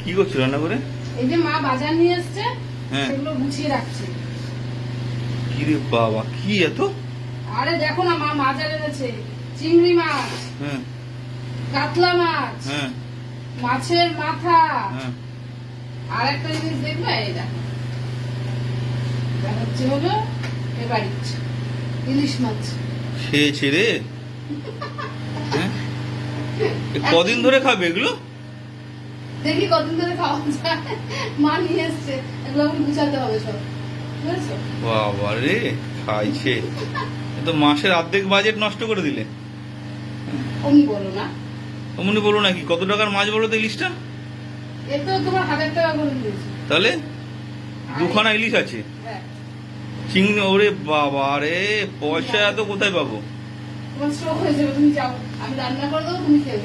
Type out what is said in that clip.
কি করছো রান্না করে? এই যে মা বাজার নিয়ে এসছে, হ্যাঁ। সেগুলো গুছিয়ে রাখছে। কি রে বাবা, কি এত? আরে দেখো না, মা বাজার এনেছে চিংড়ি মাছ, হ্যাঁ কাতলা মাছ, হ্যাঁ মাছের মাথা, হ্যাঁ। আর একটা জিনিস দেখবে, এই দেখো, এটা হচ্ছে হলো এবারে ইলিশ মাছ। খেয়েছে রে। হ্যাঁ? এ কদিন ধরে খাবে এগুলো? দেখি কদিন ধরে খাওয়া যায়। মা নিয়ে এসছে, এগুলো এখন গুছাতে হবে সব, বুঝেছো? বাবা রে, খাইছে। এ তো মাসের অর্ধেক বাজেট নষ্ট করে দিলে। অমনি বলো না, অমনি বলো নাকি? কত টাকার মাছ বলো তো ইলিশটা? এ তো তোমার 1000 টাকা করে দিয়েছি। তাহলে দুখানা ইলিশ আছে। হ্যাঁ, চিংড়ি, ওরে বাবা রে, পয়সা এত কোথায় পাবো? তোমার স্ট্রোক হয়ে যাবে, তুমি যাও, আমি রান্না করে দেবো, তুমি খেয়ে